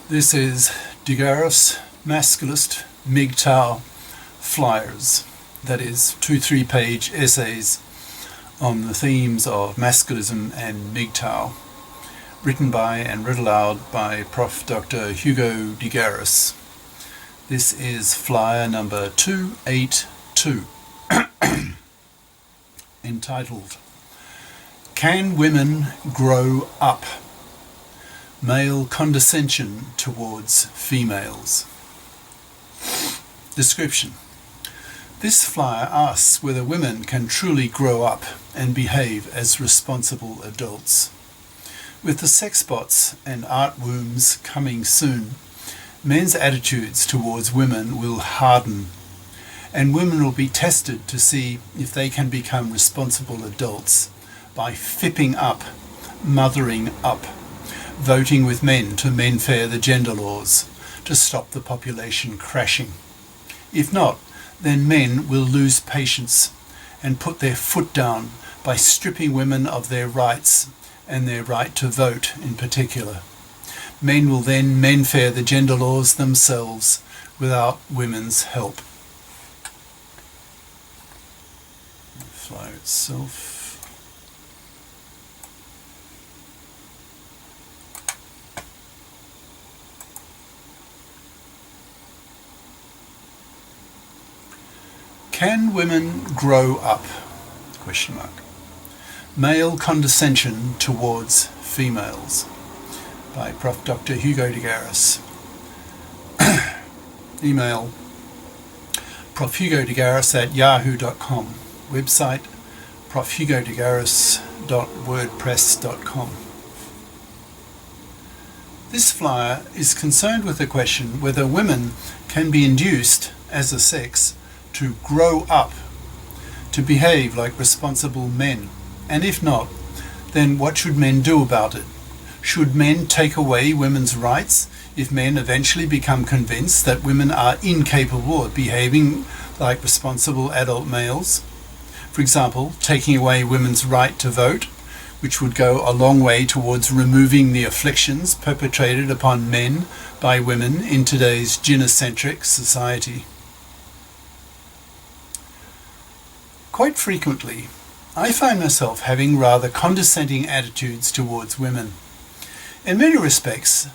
This is Garis Masculist MGTOW flyers, that is 2-3 page essays on the themes of Masculism and MGTOW, written by and read aloud by Prof. Dr. Hugo de Garis. This is flyer number 282, entitled Can Women Grow Up? Male Condescension Towards Females. Description. This flyer asks whether women can truly grow up and behave as responsible adults. With the sexbots and artwombs coming soon, men's attitudes towards women will harden, and women will be tested to see if they can become responsible adults by FIPping up, mothering up, voting with men to menfair the gender laws to stop the population crashing. If not, then men will lose patience and put their foot down by stripping women of their rights, and their right to vote in particular. Men will then menfair the gender laws themselves without women's help. The flyer itself. Can women grow up? ? Male Condescension Towards Females, by Prof. Dr. Hugo de Garis. Email profhugodegaris@yahoo.com. Website profhugodegaris.wordpress.com. This flyer is concerned with the question whether women can be induced as a sex to grow up, to behave like responsible men, and if not, then what should men do about it? Should men take away women's rights if men eventually become convinced that women are incapable of behaving like responsible adult males? For example, taking away women's right to vote, which would go a long way towards removing the afflictions perpetrated upon men by women in today's gynocentric society. Quite frequently, I find myself having rather condescending attitudes towards women. In many respects,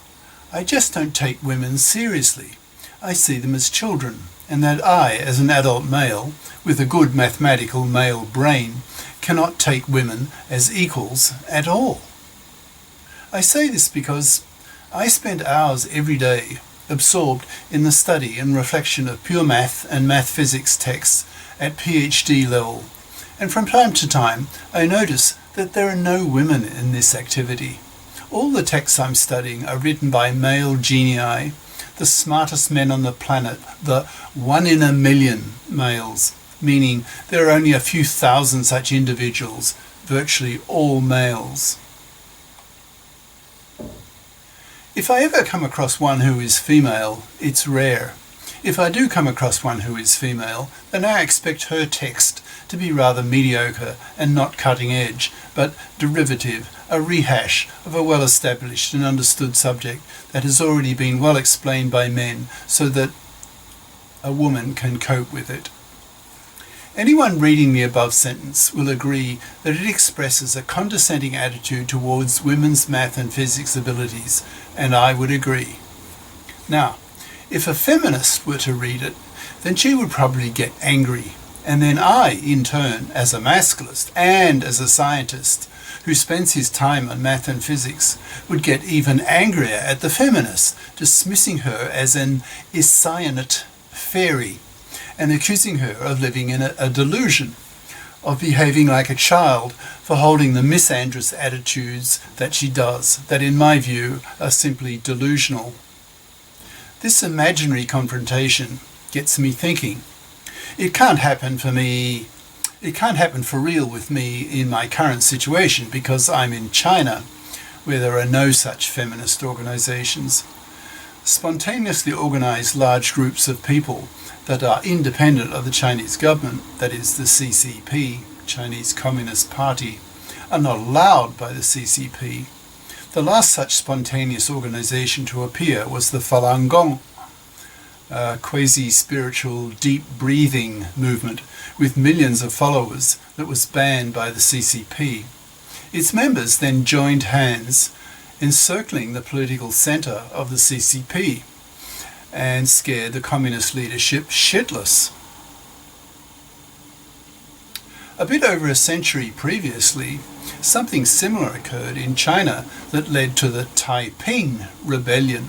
I just don't take women seriously. I see them as children, and that I, as an adult male, with a good mathematical male brain, cannot take women as equals at all. I say this because I spend hours every day absorbed in the study and reflection of pure math and math physics texts at PhD level, and from time to time I notice that there are no women in this activity. All the texts I'm studying are written by male genii, the smartest men on the planet, the 1 in a million males, meaning there are only a few thousand such individuals, virtually all males. If I ever come across one who is female, it's rare. If I do come across one who is female, then I expect her text to be rather mediocre and not cutting edge, but derivative, a rehash of a well-established and understood subject that has already been well explained by men so that a woman can cope with it. Anyone reading the above sentence will agree that it expresses a condescending attitude towards women's math and physics abilities, and I would agree. Now, if a feminist were to read it, then she would probably get angry, and then I, in turn, as a masculist and as a scientist who spends his time on math and physics, would get even angrier at the feminist, dismissing her as an iscyanate fairy and accusing her of living in a delusion, of behaving like a child for holding the misandrous attitudes that she does, that in my view are simply delusional. This imaginary confrontation gets me thinking. It can't happen for real with me in my current situation because I'm in China, where there are no such feminist organizations. Spontaneously organized large groups of people that are independent of the Chinese government, that is the CCP, Chinese Communist Party, are not allowed by the CCP. The last such spontaneous organisation to appear was the Falun Gong, a quasi-spiritual deep breathing movement with millions of followers that was banned by the CCP. Its members then joined hands encircling the political centre of the CCP and scared the communist leadership shitless. A bit over a century previously, something similar occurred in China that led to the FIPping rebellion,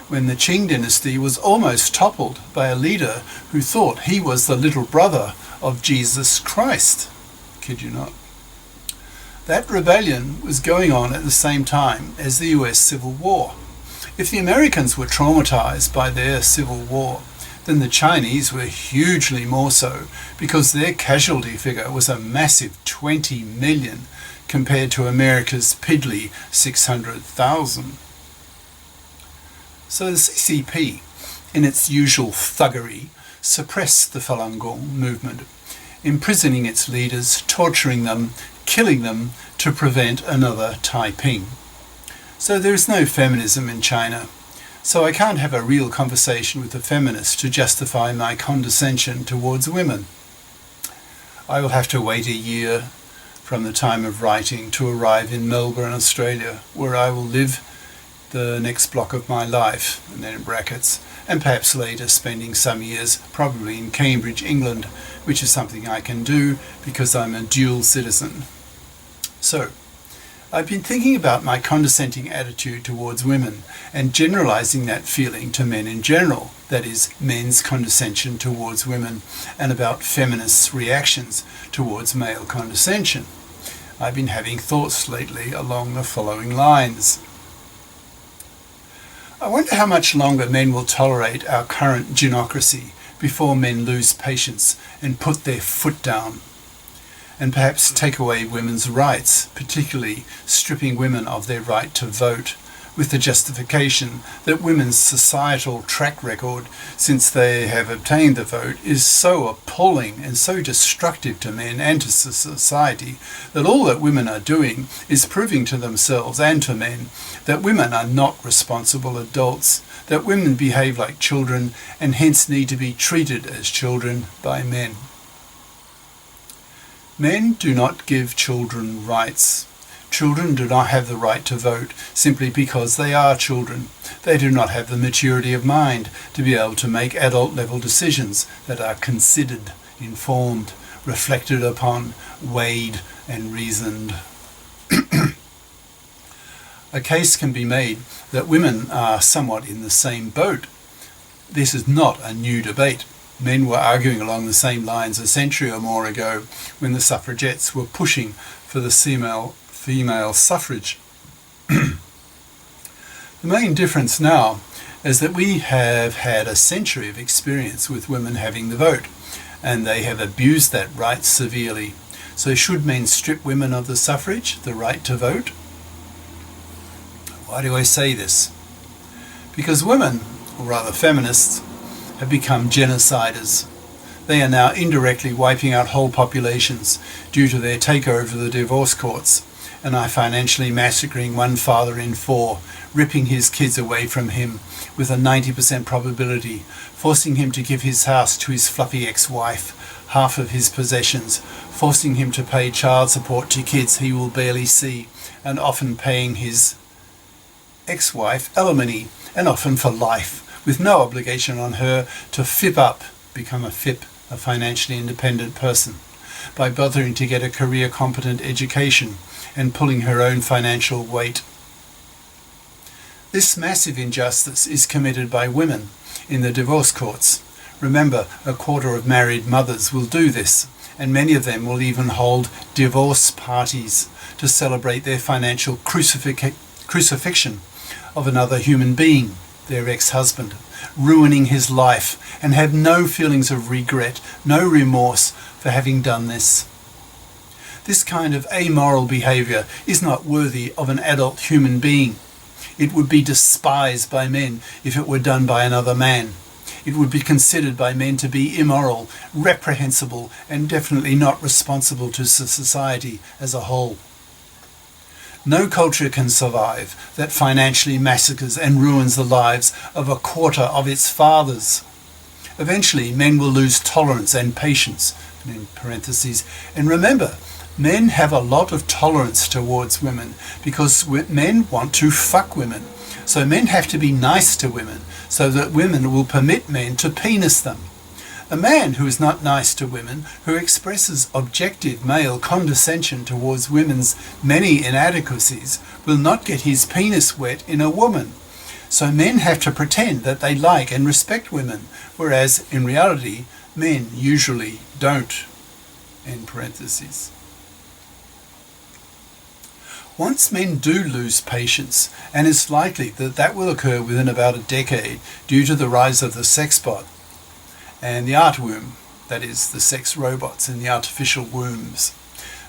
when the Qing dynasty was almost toppled by a leader who thought he was the little brother of Jesus Christ. Kid you not. That rebellion was going on at the same time as the US Civil War. If the Americans were traumatized by their Civil War, then the Chinese were hugely more so, because their casualty figure was a massive 20 million compared to America's piddly 600,000. So the CCP, in its usual thuggery, suppressed the Falun Gong movement, imprisoning its leaders, torturing them, killing them to prevent another FIPping. So there is no feminism in China. So I can't have a real conversation with a feminist to justify my condescension towards women. I will have to wait a year from the time of writing to arrive in Melbourne, Australia, where I will live the next block of my life, and then in brackets, and perhaps later spending some years probably in Cambridge, England, which is something I can do because I'm a dual citizen. So, I've been thinking about my condescending attitude towards women and generalizing that feeling to men in general, that is, men's condescension towards women, and about feminists' reactions towards male condescension. I've been having thoughts lately along the following lines. I wonder how much longer men will tolerate our current gynocracy before men lose patience and put their foot down, and perhaps take away women's rights, particularly stripping women of their right to vote, with the justification that women's societal track record since they have obtained the vote is so appalling and so destructive to men and to society that all that women are doing is proving to themselves and to men that women are not responsible adults, that women behave like children and hence need to be treated as children by men. Men do not give children rights. Children do not have the right to vote simply because they are children. They do not have the maturity of mind to be able to make adult-level decisions that are considered, informed, reflected upon, weighed, and reasoned. A case can be made that women are somewhat in the same boat. This is not a new debate. Men were arguing along the same lines a century or more ago when the suffragettes were pushing for the female suffrage. The main difference now is that we have had a century of experience with women having the vote, and they have abused that right severely. So should men strip women of the suffrage, the right to vote? Why do I say this? Because women, or rather feminists, have become genociders. They are now indirectly wiping out whole populations due to their takeover of the divorce courts, and are financially massacring one father in 4, ripping his kids away from him with a 90% probability, forcing him to give his house to his fluffy ex-wife, half of his possessions, forcing him to pay child support to kids he will barely see, and often paying his ex-wife alimony, and often for life, with no obligation on her to FIP up, become a FIP, a financially independent person, by bothering to get a career-competent education and pulling her own financial weight. This massive injustice is committed by women in the divorce courts. Remember, a quarter of married mothers will do this, and many of them will even hold divorce parties to celebrate their financial crucifixion of another human being, their ex-husband, ruining his life, and have no feelings of regret, no remorse for having done this. This kind of amoral behaviour is not worthy of an adult human being. It would be despised by men if it were done by another man. It would be considered by men to be immoral, reprehensible, and definitely not responsible to society as a whole. No culture can survive that financially massacres and ruins the lives of a quarter of its fathers. Eventually, men will lose tolerance and patience, in parentheses, and remember, men have a lot of tolerance towards women because men want to fuck women. So men have to be nice to women so that women will permit men to penis them. A man who is not nice to women, who expresses objective male condescension towards women's many inadequacies, will not get his penis wet in a woman. So men have to pretend that they like and respect women, whereas in reality, men usually don't. End parentheses. Once men do lose patience, and it's likely that that will occur within about a decade due to the rise of the sexbot and the artworm, that is, the sex robots in the artificial wombs,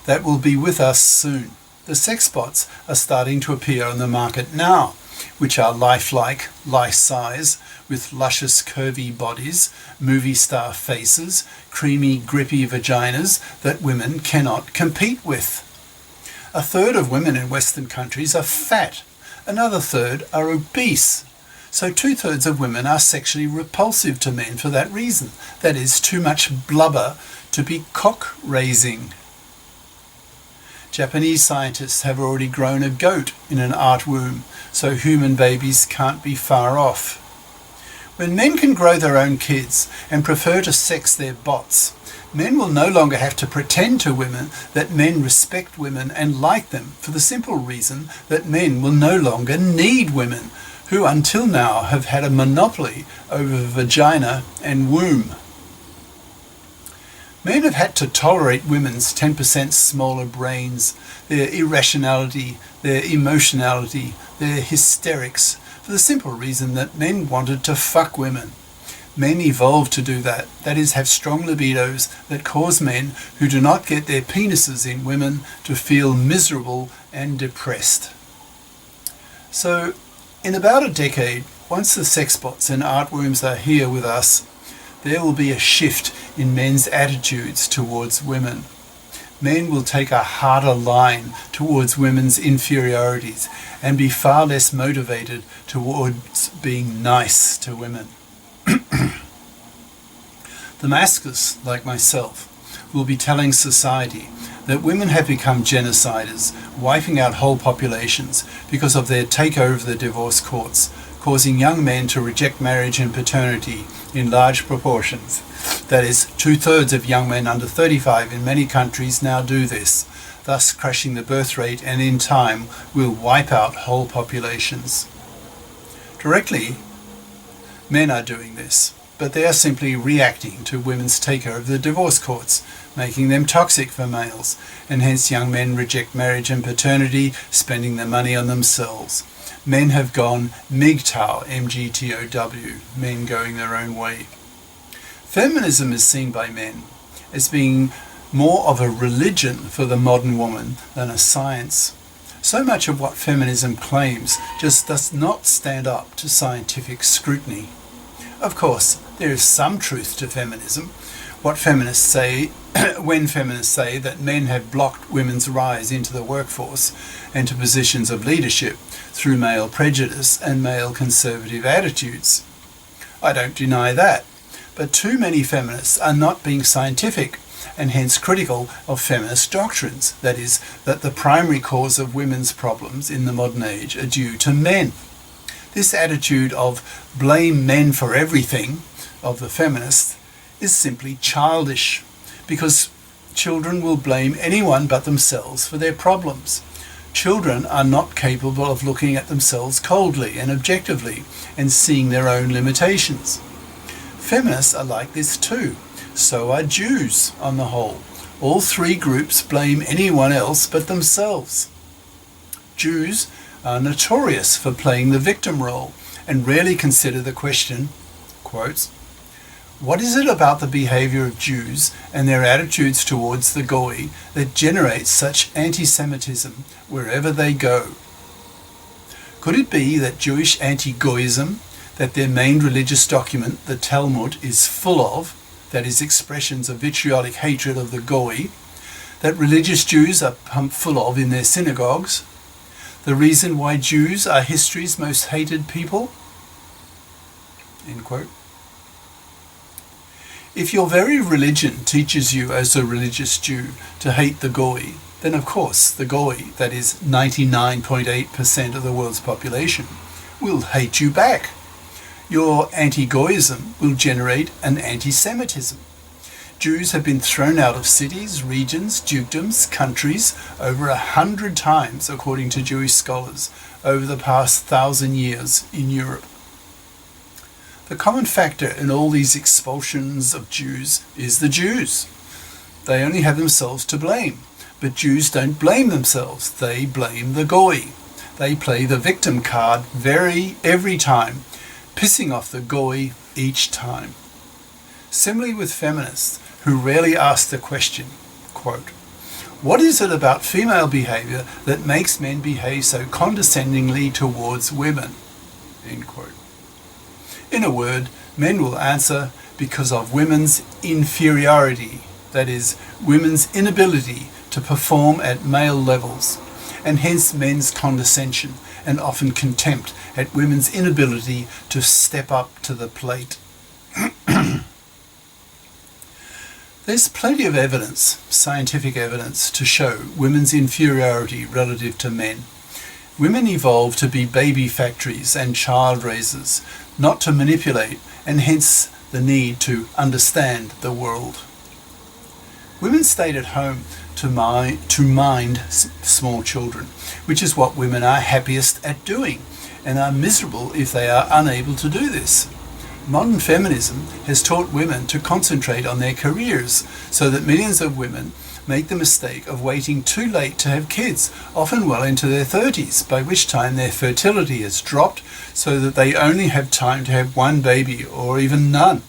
that will be with us soon. The sexbots are starting to appear on the market now, which are lifelike, life-size, with luscious curvy bodies, movie star faces, creamy grippy vaginas that women cannot compete with. A third of women in Western countries are fat. Another third are obese. So 2/3 of women are sexually repulsive to men for that reason. That is, too much blubber to be cock-raising. Japanese scientists have already grown a goat in an artworm, so human babies can't be far off. When men can grow their own kids and prefer to sex their bots, men will no longer have to pretend to women that men respect women and like them for the simple reason that men will no longer need women, who until now have had a monopoly over vagina and womb. Men have had to tolerate women's 10% smaller brains, their irrationality, their emotionality, their hysterics, for the simple reason that men wanted to fuck women. Men evolved to do that, that is, have strong libidos that cause men who do not get their penises in women to feel miserable and depressed. So, in about a decade, once the sexbots and artworms are here with us, there will be a shift in men's attitudes towards women. Men will take a harder line towards women's inferiorities and be far less motivated towards being nice to women. The Masculists, like myself, will be telling society that women have become genociders, wiping out whole populations because of their takeover of the divorce courts, causing young men to reject marriage and paternity in large proportions. That is, 2/3 of young men under 35 in many countries now do this, thus crushing the birth rate, and in time will wipe out whole populations. Directly, men are doing this, but they are simply reacting to women's takeover of the divorce courts, making them toxic for males, and hence young men reject marriage and paternity, spending their money on themselves. Men have gone MGTOW, MGTOW, men going their own way. Feminism is seen by men as being more of a religion for the modern woman than a science. So much of what feminism claims just does not stand up to scientific scrutiny. Of course, there is some truth to feminism. What feminists say when feminists say that men have blocked women's rise into the workforce and to positions of leadership through male prejudice and male conservative attitudes. I don't deny that, but too many feminists are not being scientific and hence critical of feminist doctrines, that is, that the primary cause of women's problems in the modern age are due to men. This attitude of blame men for everything of the feminists is simply childish, because children will blame anyone but themselves for their problems. Children are not capable of looking at themselves coldly and objectively and seeing their own limitations. Feminists are like this too. So are Jews on the whole. All three groups blame anyone else but themselves. Jews are notorious for playing the victim role and rarely consider the question, quotes, what is it about the behavior of Jews and their attitudes towards the Goy that generates such anti-Semitism wherever they go? Could it be that Jewish anti-Goyism, that their main religious document, the Talmud, is full of, that is, expressions of vitriolic hatred of the Goy, that religious Jews are pumped full of in their synagogues? The reason why Jews are history's most hated people? End quote. If your very religion teaches you as a religious Jew to hate the Goy, then of course the Goy, that is 99.8% of the world's population, will hate you back. Your anti-Goyism will generate an anti-Semitism. Jews have been thrown out of cities, regions, dukedoms, countries over 100 times, according to Jewish scholars, over the past 1,000 years in Europe. The common factor in all these expulsions of Jews is the Jews. They only have themselves to blame, but Jews don't blame themselves, they blame the Goy. They play the victim card every time, pissing off the Goy each time. Similarly with feminists, who rarely ask the question, quote, "What is it about female behaviour that makes men behave so condescendingly towards women?" End quote. In a word, men will answer because of women's inferiority, that is, women's inability to perform at male levels, and hence men's condescension and often contempt at women's inability to step up to the plate. There's plenty of evidence, scientific evidence, to show women's inferiority relative to men. Women evolved to be baby factories and child raisers, not to manipulate, and hence the need to understand the world. Women stayed at home to mind small children, which is what women are happiest at doing, and are miserable if they are unable to do this. Modern feminism has taught women to concentrate on their careers, so that millions of women make the mistake of waiting too late to have kids, often well into their 30s, by which time their fertility has dropped so that they only have time to have one baby or even none,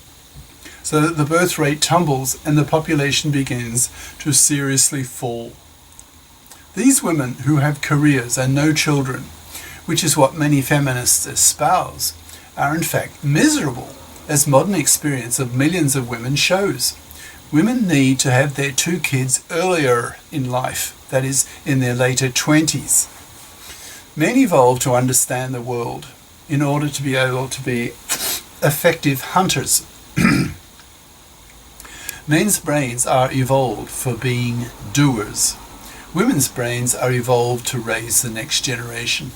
so that the birth rate tumbles and the population begins to seriously fall. These women who have careers and no children, which is what many feminists espouse, are in fact miserable, as modern experience of millions of women shows. Women need to have their 2 kids earlier in life, that is, in their later 20s. Men evolved to understand the world in order to be able to be effective hunters. Men's brains are evolved for being doers. Women's brains are evolved to raise the next generation.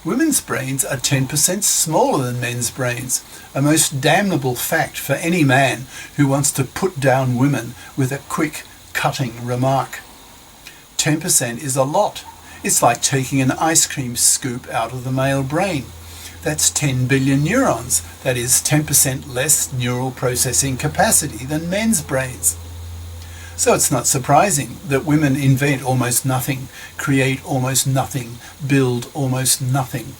Women's brains are 10% smaller than men's brains, a most damnable fact for any man who wants to put down women with a quick, cutting remark. 10% is a lot. It's like taking an ice cream scoop out of the male brain. That's 10 billion neurons. That is 10% less neural processing capacity than men's brains. So it's not surprising that women invent almost nothing, create almost nothing, build almost nothing.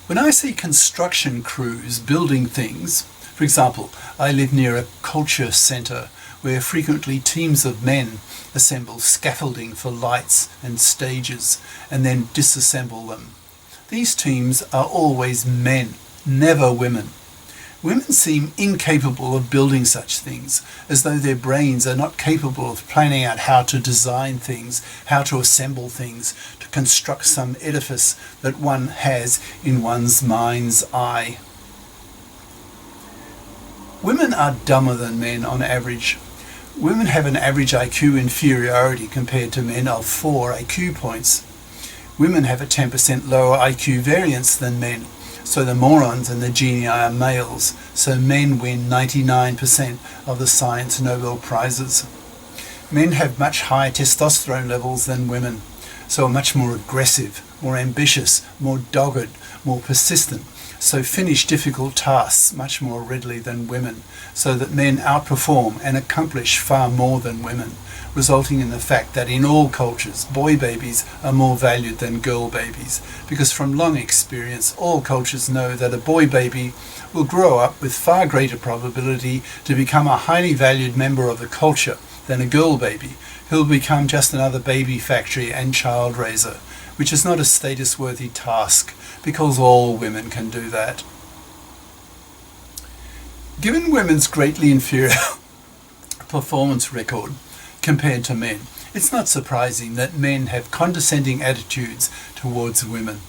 When I see construction crews building things, for example, I live near a culture centre where frequently teams of men assemble scaffolding for lights and stages and then disassemble them. These teams are always men, never women. Women seem incapable of building such things, as though their brains are not capable of planning out how to design things, how to assemble things, to construct some edifice that one has in one's mind's eye. Women are dumber than men on average. Women have an average IQ inferiority compared to men of 4 IQ points. Women have a 10% lower IQ variance than men. So the morons and the genii are males, so men win 99% of the science Nobel Prizes. Men have much higher testosterone levels than women, so are much more aggressive, more ambitious, more dogged, more persistent, so finish difficult tasks much more readily than women, so that men outperform and accomplish far more than women, resulting in the fact that in all cultures, boy babies are more valued than girl babies, because from long experience, all cultures know that a boy baby will grow up with far greater probability to become a highly valued member of the culture than a girl baby, who will become just another baby factory and child raiser, which is not a status-worthy task, because all women can do that. Given women's greatly inferior performance record, compared to men, it's not surprising that men have condescending attitudes towards women.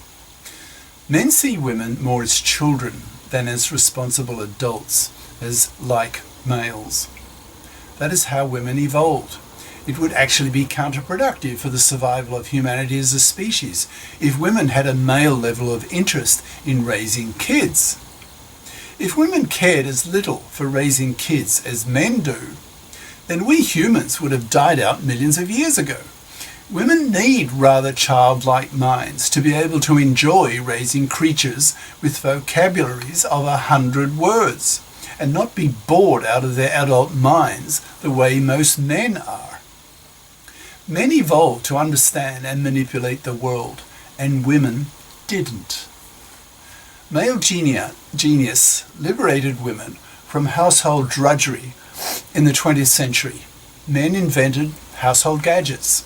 Men see women more as children than as responsible adults, as like males. That is how women evolved. It would actually be counterproductive for the survival of humanity as a species if women had a male level of interest in raising kids. If women cared as little for raising kids as men do, then we humans would have died out millions of years ago. Women need rather childlike minds to be able to enjoy raising creatures with vocabularies of 100 words and not be bored out of their adult minds the way most men are. Men evolved to understand and manipulate the world, and women didn't. Male genius liberated women from household drudgery in the 20th century. Men invented household gadgets,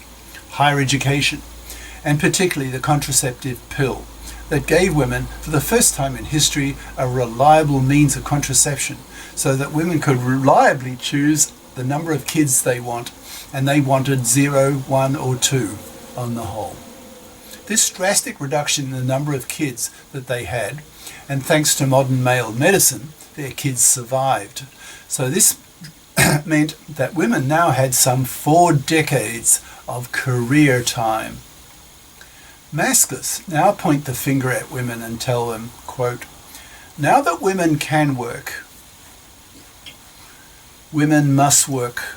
higher education, and particularly the contraceptive pill that gave women, for the first time in history, a reliable means of contraception so that women could reliably choose the number of kids they want, and they wanted 0, 1 or 2 on the whole. This drastic reduction in the number of kids that they had, and thanks to modern male medicine, their kids survived. So this meant that women now had some 4 decades of career time. Masculists now point the finger at women and tell them, quote, "Now that women can work, women must work.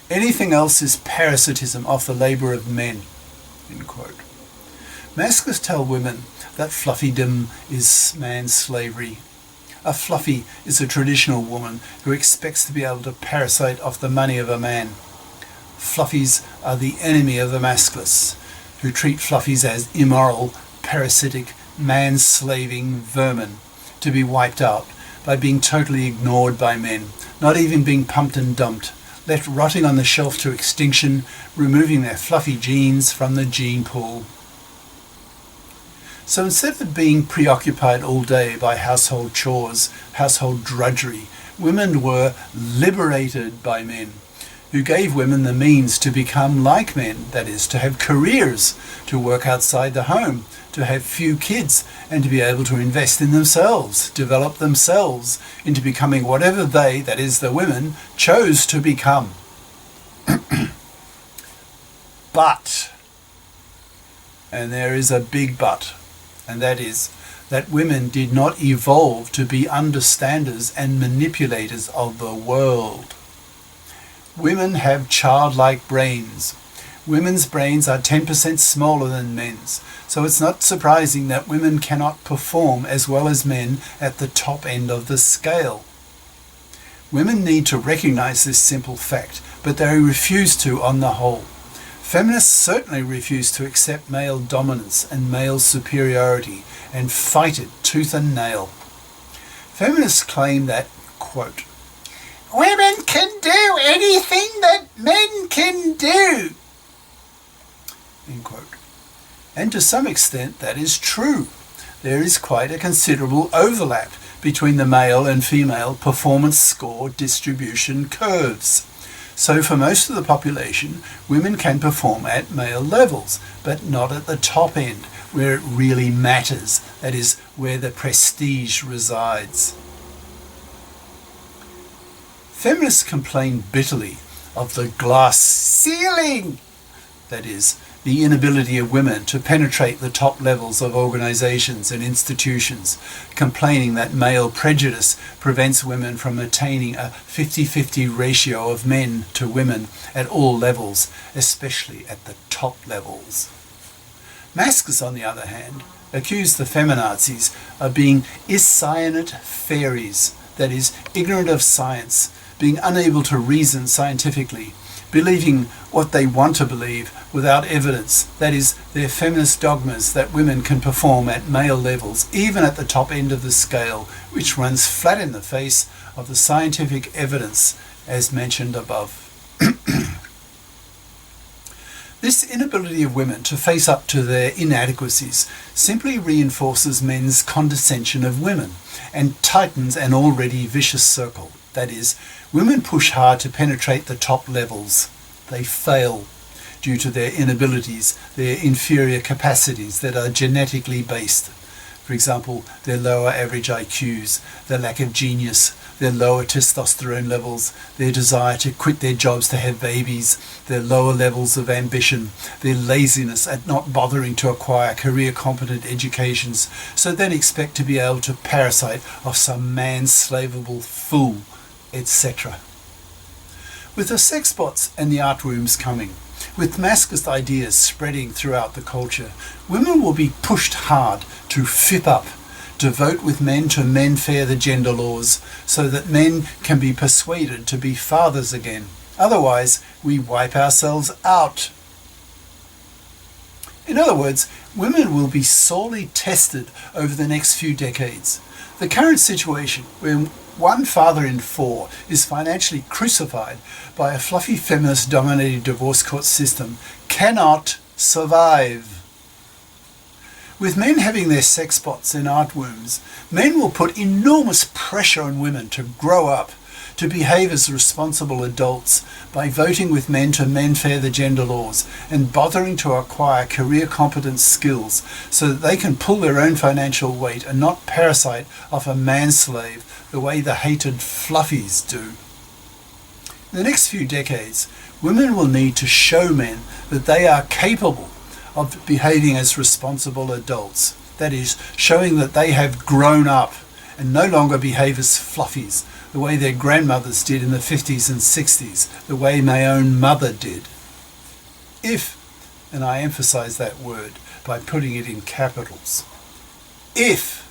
Anything else is parasitism of the labour of men." End quote. Masculists tell women that fluffydom is man's slavery. A fluffy is a traditional woman who expects to be able to parasite off the money of a man. Fluffies are the enemy of the masculists, who treat fluffies as immoral, parasitic, man-slaving vermin to be wiped out by being totally ignored by men, not even being pumped and dumped, left rotting on the shelf to extinction, removing their fluffy genes from the gene pool. So instead of being preoccupied all day by household chores, household drudgery, women were liberated by men, who gave women the means to become like men, that is, to have careers, to work outside the home, to have few kids, and to be able to invest in themselves, develop themselves into becoming whatever they, that is, the women, chose to become. But, and there is a big but, and that is that women did not evolve to be understanders and manipulators of the world. Women have childlike brains. Women's brains are 10% smaller than men's, so it's not surprising that women cannot perform as well as men at the top end of the scale. Women need to recognize this simple fact, but they refuse to on the whole. Feminists certainly refuse to accept male dominance and male superiority and fight it tooth and nail. Feminists claim that, quote, "Women can do anything that men can do," end quote. And to some extent that is true. There is quite a considerable overlap between the male and female performance score distribution curves. So for most of the population, women can perform at male levels, but not at the top end, where it really matters, that is, where the prestige resides. Feminists complain bitterly of the glass ceiling, that is, the inability of women to penetrate the top levels of organizations and institutions, complaining that male prejudice prevents women from attaining a 50-50 ratio of men to women at all levels, especially at the top levels. Masculists, on the other hand, accuse the feminazis of being inscienate fairies, that is, ignorant of science, being unable to reason scientifically, believing what they want to believe without evidence, that is, their feminist dogmas that women can perform at male levels, even at the top end of the scale, which runs flat in the face of the scientific evidence as mentioned above. This inability of women to face up to their inadequacies simply reinforces men's condescension of women and tightens an already vicious circle. That is, women push hard to penetrate the top levels, They fail due to their inabilities, their inferior capacities that are genetically based. For example, their lower average IQs, their lack of genius, their lower testosterone levels, their desire to quit their jobs to have babies, their lower levels of ambition, their laziness at not bothering to acquire career-competent educations, so then expect to be able to parasite off some man-slavable fool, etc. With the sexbots and the artwombs coming, with masculist ideas spreading throughout the culture, women will be pushed hard to FIP up, to vote with men to menfair the gender laws, so that men can be persuaded to be fathers again. Otherwise, we wipe ourselves out. In other words, women will be sorely tested over the next few decades. The current situation, where one father in 4 is financially crucified by a fluffy feminist-dominated divorce court system, cannot survive. With men having their sexbots and artwombs, men will put enormous pressure on women to grow up, to behave as responsible adults by voting with men to menfair the gender laws and bothering to acquire career competence skills so that they can pull their own financial weight and not parasite off a manslave the way the hated fluffies do. In the next few decades, women will need to show men that they are capable of behaving as responsible adults. That is, showing that they have grown up and no longer behave as fluffies, the way their grandmothers did in the 50s and 60s, the way my own mother did. If, and I emphasize that word by putting it in capitals, if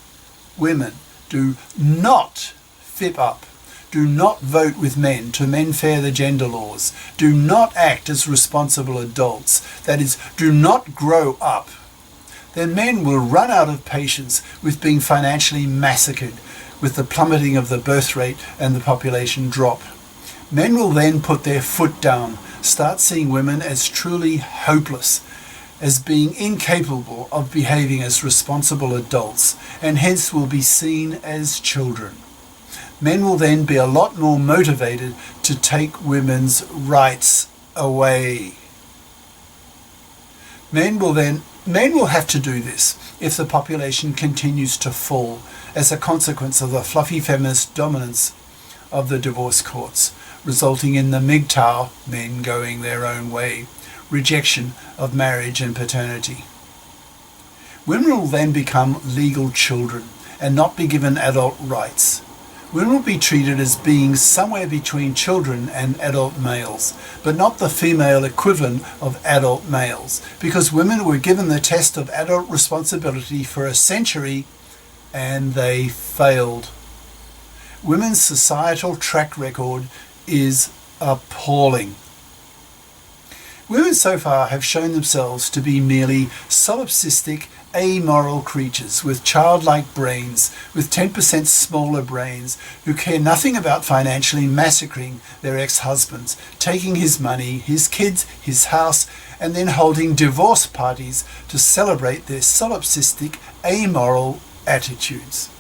women do not FIP up, do not vote with men to menfair the gender laws, do not act as responsible adults, that is, do not grow up, then men will run out of patience with being financially massacred with the plummeting of the birth rate and the population drop. Men will then put their foot down, start seeing women as truly hopeless, as being incapable of behaving as responsible adults, and hence will be seen as children. Men will then be a lot more motivated to take women's rights away. Men will have to do this if the population continues to fall as a consequence of the fluffy feminist dominance of the divorce courts, resulting in the MGTOW, men going their own way, rejection of marriage and paternity. Women will then become legal children and not be given adult rights. Women will be treated as being somewhere between children and adult males, but not the female equivalent of adult males, because women were given the test of adult responsibility for a century and they failed. Women's societal track record is appalling. Women so far have shown themselves to be merely solipsistic, amoral creatures with childlike brains, with 10% smaller brains, who care nothing about financially massacring their ex-husbands, taking his money, his kids, his house, and then holding divorce parties to celebrate their solipsistic, amoral attitudes.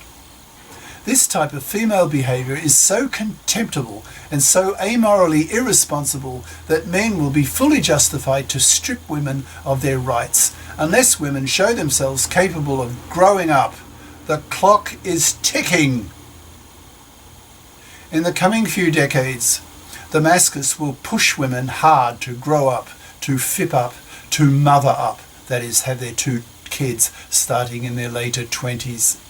This type of female behaviour is so contemptible and so amorally irresponsible that men will be fully justified to strip women of their rights unless women show themselves capable of growing up. The clock is ticking. In the coming few decades, the masculists will push women hard to grow up, to FIP up, to mother up, that is, have their 2 kids starting in their later 20s,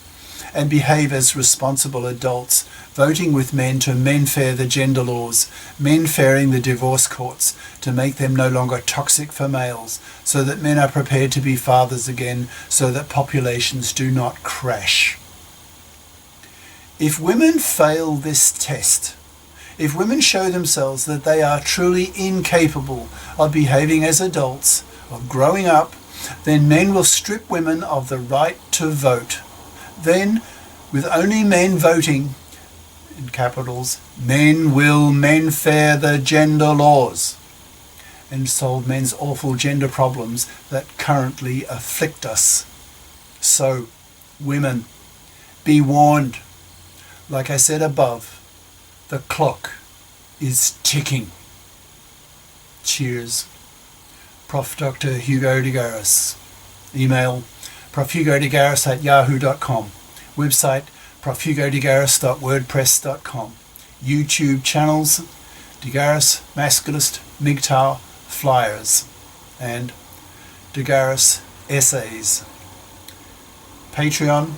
and behave as responsible adults, voting with men to menfair the gender laws, menfairing the divorce courts to make them no longer toxic for males, so that men are prepared to be fathers again, so that populations do not crash. If women fail this test, if women show themselves that they are truly incapable of behaving as adults, of growing up, then men will strip women of the right to vote. Then, with only men voting, in capitals, men will menfair the gender laws and solve men's awful gender problems that currently afflict us. So, women, be warned. Like I said above, the clock is ticking. Cheers. Prof. Dr. Hugo de Garis. Email profhugodegaris@yahoo.com. Website profhugodegaris.wordpress.com. YouTube channels De Garis, Masculist, MGTOW, Flyers, and De Garis Essays. Patreon,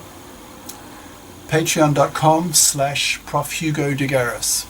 patreon.com/profhugodegaris.